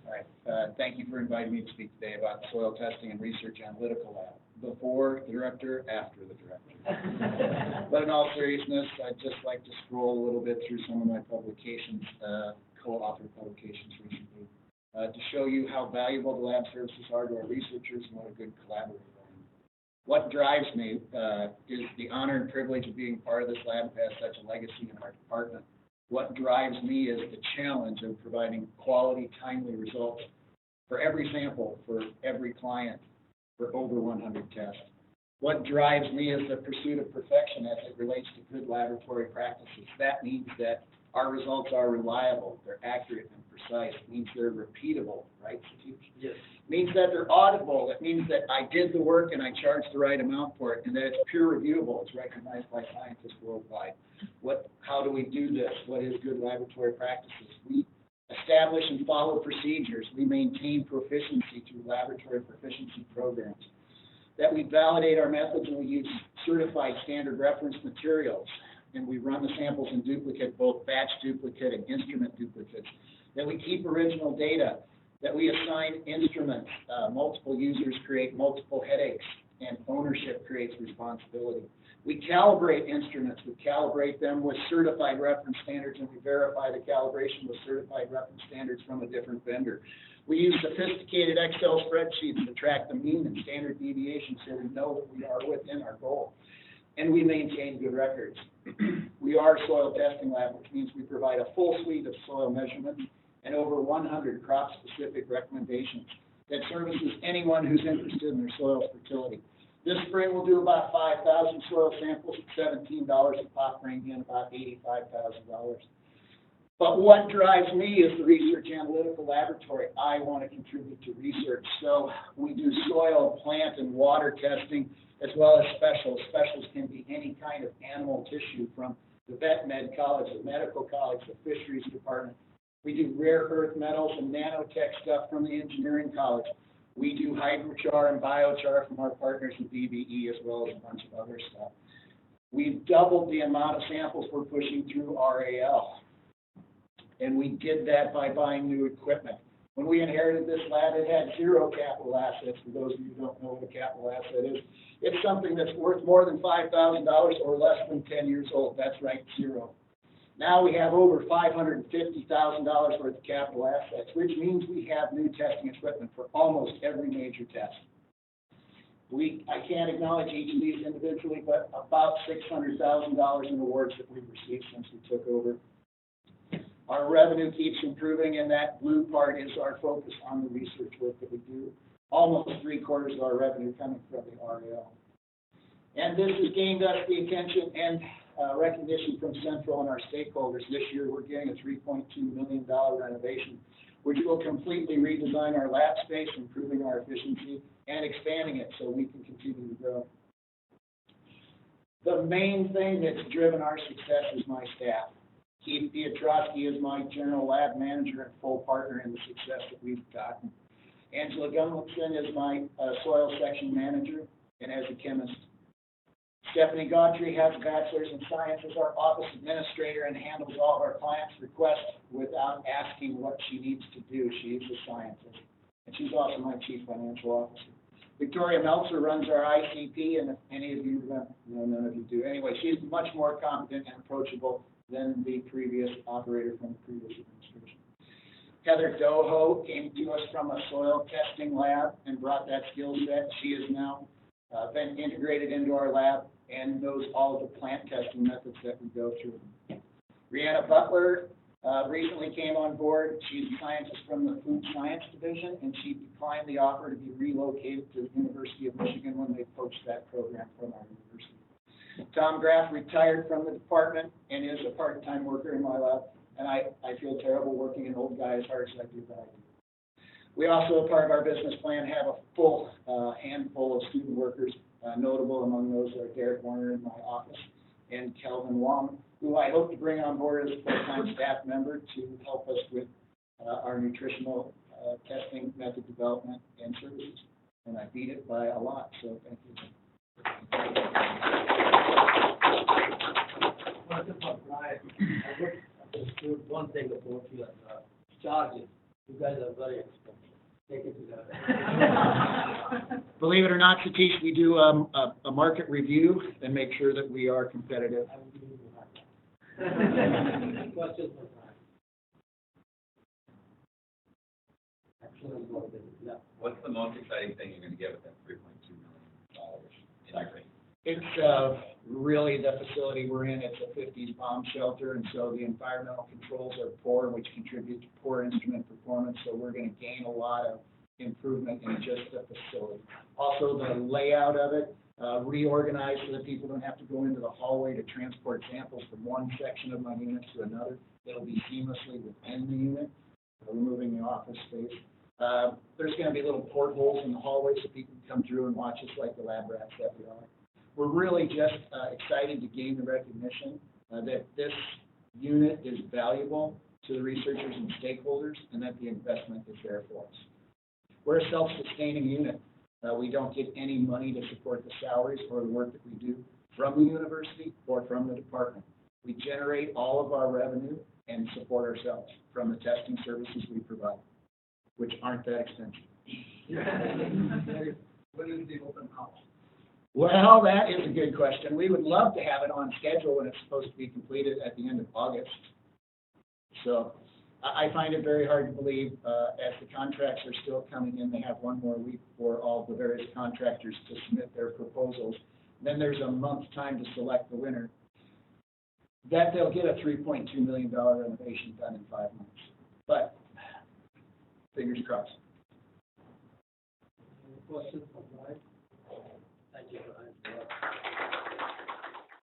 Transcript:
Hi. Thank you for inviting me to speak today about the Soil Testing and Research Analytical Lab. Before the director, after the director. But in all seriousness, I'd just like to scroll a little bit through some of my publications, co-authored publications recently, to show you how valuable the lab services are to our researchers and what a good collaborator I am. What drives me is the honor and privilege of being part of this lab that has such a legacy in our department. What drives me is the challenge of providing quality, timely results for every sample, for every client, for over 100 tests. What drives me is the pursuit of perfection as it relates to good laboratory practices. That means that our results are reliable, they're accurate and precise. It means they're repeatable, right? Yes. It means that they're auditable. It means that I did the work and I charged the right amount for it, and that it's peer reviewable. It's recognized by scientists worldwide. How do we do this? What is good laboratory practices? We establish and follow procedures. We maintain proficiency through laboratory proficiency programs. That we validate our methods and we use certified standard reference materials. And we run the samples in duplicate, both batch duplicate and instrument duplicates. That we keep original data. That we assign instruments. Multiple users create multiple headaches, and ownership creates responsibility. We calibrate instruments. We calibrate them with certified reference standards, and we verify the calibration with certified reference standards from a different vendor. We use sophisticated Excel spreadsheets to track the mean and standard deviation so we know that we are within our goal. And we maintain good records. We are a soil testing lab, which means we provide a full suite of soil measurements and over 100 crop-specific recommendations that services anyone who's interested in their soil fertility. This spring we'll do about 5,000 soil samples at $17 a pop, bringing in about $85,000. But what drives me is the Research Analytical Laboratory. I want to contribute to research, so we do soil, plant, and water testing, as well as specials. Specials can be any kind of animal tissue, from the vet med college, the medical college, the fisheries department. We do rare earth metals and nanotech stuff from the engineering college. We do hydrochar and biochar from our partners at DBE, as well as a bunch of other stuff. We've doubled the amount of samples we're pushing through RAL. And we did that by buying new equipment. When we inherited this lab, it had zero capital assets. For those of you who don't know what a capital asset is, it's something that's worth more than $5,000 or less than 10 years old. That's right, zero. Now we have over $550,000 worth of capital assets, which means we have new testing equipment for almost every major test. I can't acknowledge each of these individually, but about $600,000 in awards that we've received since we took over. Our revenue keeps improving, and that blue part is our focus on the research work that we do. Almost 3/4 of our revenue coming from the RAL. And this has gained us the attention and recognition from Central and our stakeholders. This year we're getting a $3.2 million renovation, which will completely redesign our lab space, improving our efficiency and expanding it so we can continue to grow. The main thing that's driven our success is my staff. Keith Piotrowski is my general lab manager and full partner in the success that we've gotten. Angela Gumlickson is my soil section manager and as a chemist. Stephanie Gautry has a bachelor's in science as our office administrator and handles all of our clients' requests without asking what she needs to do. She is a scientist. And she's also my chief financial officer. Victoria Meltzer runs our ICP, and if any of you remember, no, none of you do. Anyway, she's much more competent and approachable than the previous operator from the previous administration. Heather Doho came to us from a soil testing lab and brought that skill set. She has now been integrated into our lab and knows all of the plant testing methods that we go through. Brianna Butler recently came on board. She's a scientist from the Food Science Division, and she declined the offer to be relocated to the University of Michigan when they poached that program from our university. Tom Graff retired from the department and is a part-time worker in my lab, and I feel terrible working an old guy as hard as I do, but I do. We also, as part of our business plan, have a full handful of student workers. Notable among those are Derek Warner in my office and Kelvin Wong, who I hope to bring on board as a full-time staff member to help us with our nutritional testing, method development, and services. And I beat it by a lot, so thank you. Brian, I understood one thing about your charges. You guys are very expensive. Take it to that. Believe it or not, Satish, we do a market review and make sure that we are competitive. I will give you that. Questions for that? Excellent work, yeah. What's the most exciting thing you're gonna get with that $3.2 million in your opinion? It's really the facility we're in. It's a 50s bomb shelter, and so the environmental controls are poor, which contribute to poor instrument performance. So we're going to gain a lot of improvement in just the facility. Also, the layout of it, reorganized so that people don't have to go into the hallway to transport samples from one section of my unit to another. It'll be seamlessly within the unit, removing the office space. There's going to be little portholes in the hallway so people can come through and watch us like the lab rats that we are. We're really just excited to gain the recognition that this unit is valuable to the researchers and stakeholders, and that the investment is there for us. We're a self-sustaining unit. We don't get any money to support the salaries or the work that we do from the university or from the department. We generate all of our revenue and support ourselves from the testing services we provide, which aren't that expensive. What is the open house? Well, that is a good question. We would love to have it on schedule when it's supposed to be completed at the end of August. So I find it very hard to believe, as the contracts are still coming in, they have one more week for all the various contractors to submit their proposals. Then there's a month's time to select the winner, that they'll get a $3.2 million renovation done in 5 months. But fingers crossed. Any questions from Mike? Thank you, Brian.